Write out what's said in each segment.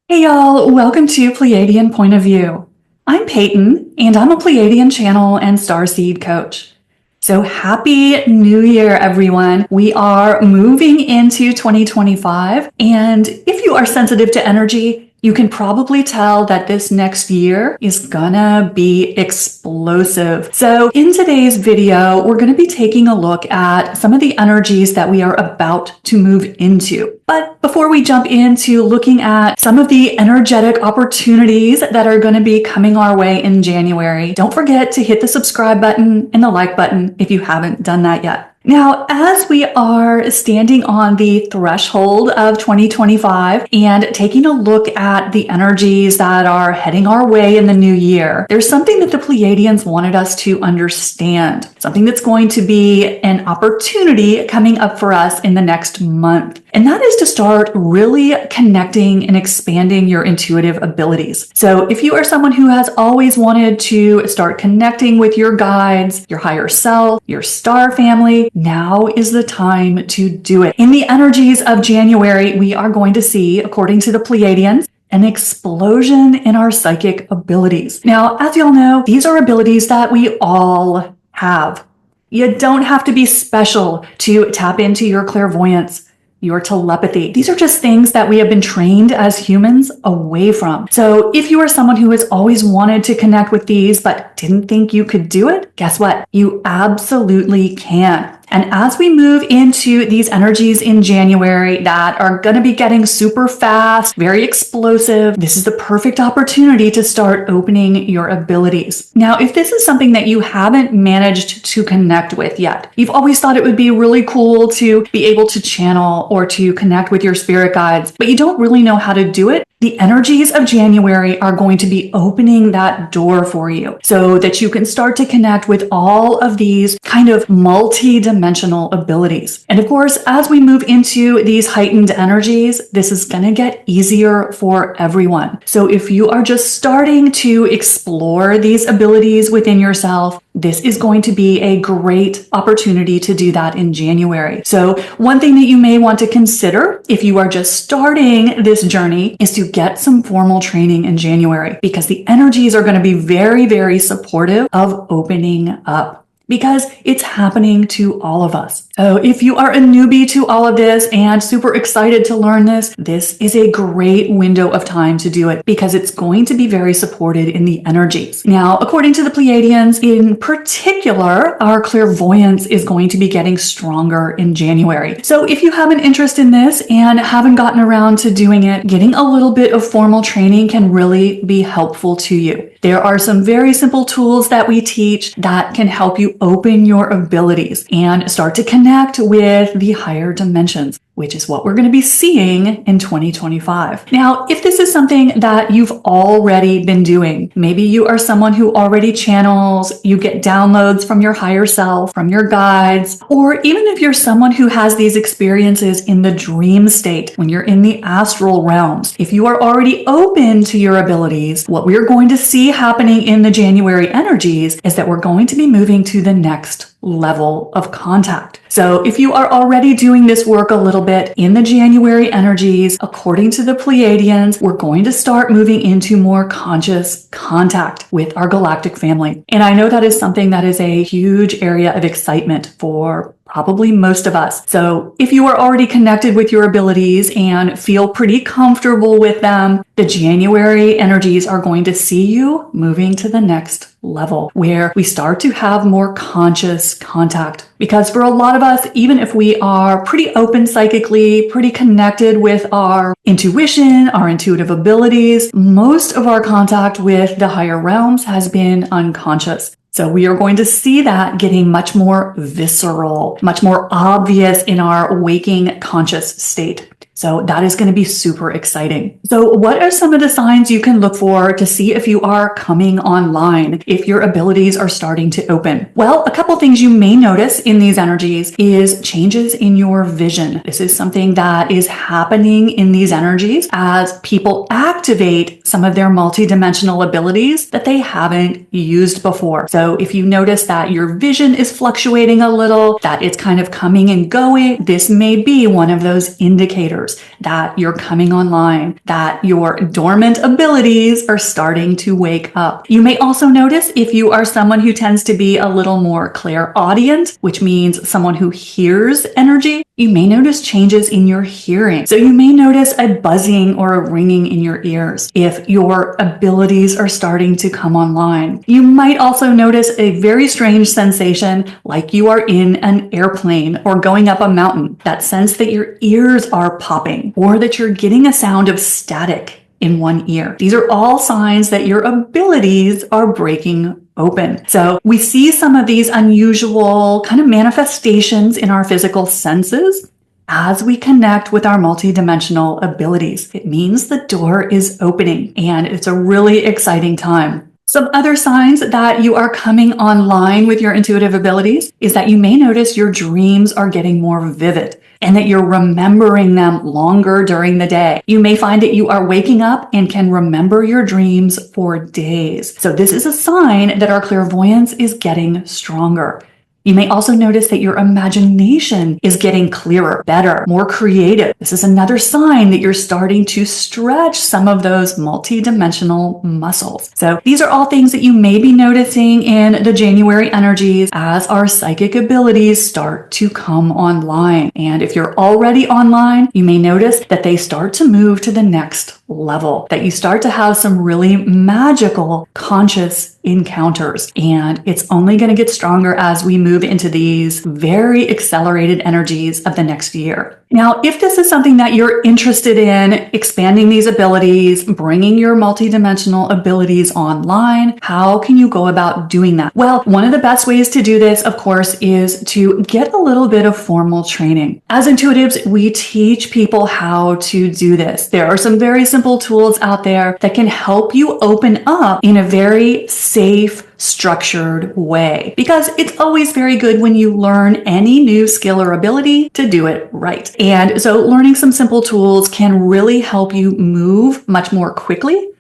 Hey y'all, welcome to Pleiadian Point of View. I'm Peyton, and I'm a Pleiadian channel and starseed coach. So happy New Year, everyone. We are moving into 2025, and if you are sensitive to energy, you can probably tell that this next year is gonna be explosive. So in today's video, we're gonna be taking a look at some of the energies that we are about to move into. But before we jump into looking at some of the energetic opportunities that are going to be coming our way in January, don't forget to hit the subscribe button and the like button if you haven't done that yet. Now, as we are standing on the threshold of 2025 and taking a look at the energies that are heading our way in the new year, there's something that the Pleiadians wanted us to understand, something that's going to be an opportunity coming up for us in the next month. And that is to start really connecting and expanding your intuitive abilities. So if you are someone who has always wanted to start connecting with your guides, your higher self, your star family, now is the time to do it. In the energies of January, we are going to see, according to the Pleiadians, an explosion in our psychic abilities. Now, as you all know, these are abilities that we all have. You don't have to be special to tap into your clairvoyance, your telepathy. These are just things that we have been trained as humans away from. So if you are someone who has always wanted to connect with these but didn't think you could do it, guess what? You absolutely can. And as we move into these energies in January that are going to be getting super fast, very explosive, this is the perfect opportunity to start opening your abilities. Now, if this is something that you haven't managed to connect with yet, you've always thought it would be really cool to be able to channel or to connect with your spirit guides, but you don't really know how to do it, the energies of January are going to be opening that door for you so that you can start to connect with all of these kind of multi-dimensional abilities. And of course, as we move into these heightened energies, this is going to get easier for everyone. So if you are just starting to explore these abilities within yourself, this is going to be a great opportunity to do that in January. So one thing that you may want to consider if you are just starting this journey is to get some formal training in January, because the energies are going to be very, very supportive of opening up, because it's happening to all of us. So if you are a newbie to all of this and super excited to learn this, this is a great window of time to do it, because it's going to be very supported in the energies. Now, according to the Pleiadians, in particular, our clairvoyance is going to be getting stronger in January. So if you have an interest in this and haven't gotten around to doing it, getting a little bit of formal training can really be helpful to you. There are some very simple tools that we teach that can help you open your abilities and start to connect with the higher dimensions, which is what we're going to be seeing in 2025. Now, if this is something that you've already been doing, maybe you are someone who already channels, you get downloads from your higher self, from your guides, or even if you're someone who has these experiences in the dream state, when you're in the astral realms, if you are already open to your abilities, what we're going to see happening in the January energies is that we're going to be moving to the next level of contact. So if you are already doing this work a little bit in the January energies, according to the Pleiadians, we're going to start moving into more conscious contact with our galactic family. And I know that is something that is a huge area of excitement for probably most of us. So if you are already connected with your abilities and feel pretty comfortable with them, the January energies are going to see you moving to the next level, where we start to have more conscious contact. Because for a lot of us, even if we are pretty open psychically, pretty connected with our intuition, our intuitive abilities, most of our contact with the higher realms has been unconscious. So we are going to see that getting much more visceral, much more obvious in our waking conscious state. So that is going to be super exciting. So what are some of the signs you can look for to see if you are coming online, if your abilities are starting to open? Well, a couple things you may notice in these energies is changes in your vision. This is something that is happening in these energies as people activate some of their multidimensional abilities that they haven't used before. So if you notice that your vision is fluctuating a little, that it's kind of coming and going, this may be one of those indicators. indicators that you're coming online, that your dormant abilities are starting to wake up. You may also notice if you are someone who tends to be a little more clairaudient, which means someone who hears energy, you may notice changes in your hearing. So you may notice a buzzing or a ringing in your ears if your abilities are starting to come online. You might also notice a very strange sensation like you are in an airplane or going up a mountain. That sense that your ears are popping or that you're getting a sound of static in one ear. These are all signs that your abilities are breaking open. So we see some of these unusual kind of manifestations in our physical senses as we connect with our multidimensional abilities. It means the door is opening and it's a really exciting time. Some other signs that you are coming online with your intuitive abilities is that you may notice your dreams are getting more vivid and that you're remembering them longer during the day. You may find that you are waking up and can remember your dreams for days. So this is a sign that our clairvoyance is getting stronger. You may also notice that your imagination is getting clearer, better, more creative. This is another sign that you're starting to stretch some of those multidimensional muscles. So these are all things that you may be noticing in the January energies as our psychic abilities start to come online. And if you're already online, you may notice that they start to move to the next level, that you start to have some really magical conscious encounters. And it's only going to get stronger as we move into these very accelerated energies of the next year. Now, if this is something that you're interested in, expanding these abilities, bringing your multidimensional abilities online, how can you go about doing that? Well, one of the best ways to do this, of course, is to get a little bit of formal training. As intuitives, we teach people how to do this. There are some very simple tools out there that can help you open up in a very safe, structured way, because it's always very good when you learn any new skill or ability to do it right. And so learning some simple tools can really help you move much more quickly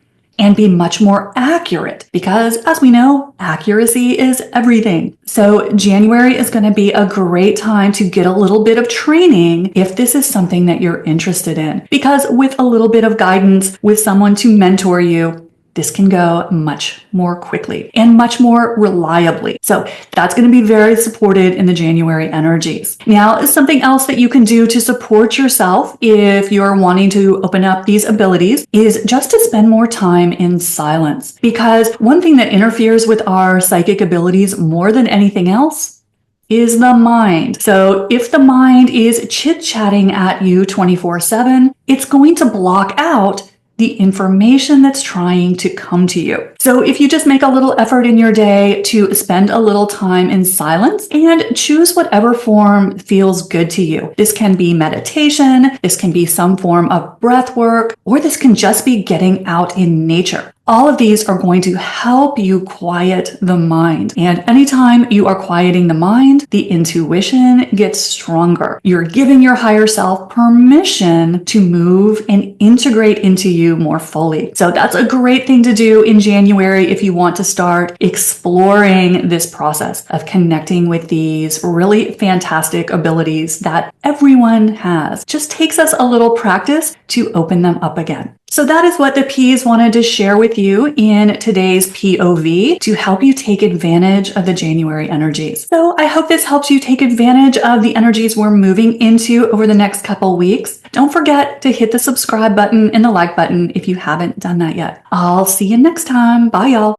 and be much more accurate, because as we know, accuracy is everything. So January is going to be a great time to get a little bit of training if this is something that you're interested in, because with a little bit of guidance, with someone to mentor you, this can go much more quickly and much more reliably. So that's going to be very supported in the January energies. Now, something else that you can do to support yourself if you're wanting to open up these abilities is just to spend more time in silence. Because one thing that interferes with our psychic abilities more than anything else is the mind. So if the mind is chit-chatting at you 24/7, it's going to block out the information that's trying to come to you. So if you just make a little effort in your day to spend a little time in silence and choose whatever form feels good to you. This can be meditation, this can be some form of breath work, or this can just be getting out in nature. All of these are going to help you quiet the mind. And anytime you are quieting the mind, the intuition gets stronger. You're giving your higher self permission to move and integrate into you more fully. So that's a great thing to do in January if you want to start exploring this process of connecting with these really fantastic abilities that everyone has. Just takes us a little practice to open them up again. So that is what the P's wanted to share with you in today's POV to help you take advantage of the January energies. So I hope this helps you take advantage of the energies we're moving into over the next couple weeks. Don't forget to hit the subscribe button and the like button if you haven't done that yet. I'll see you next time. Bye, y'all.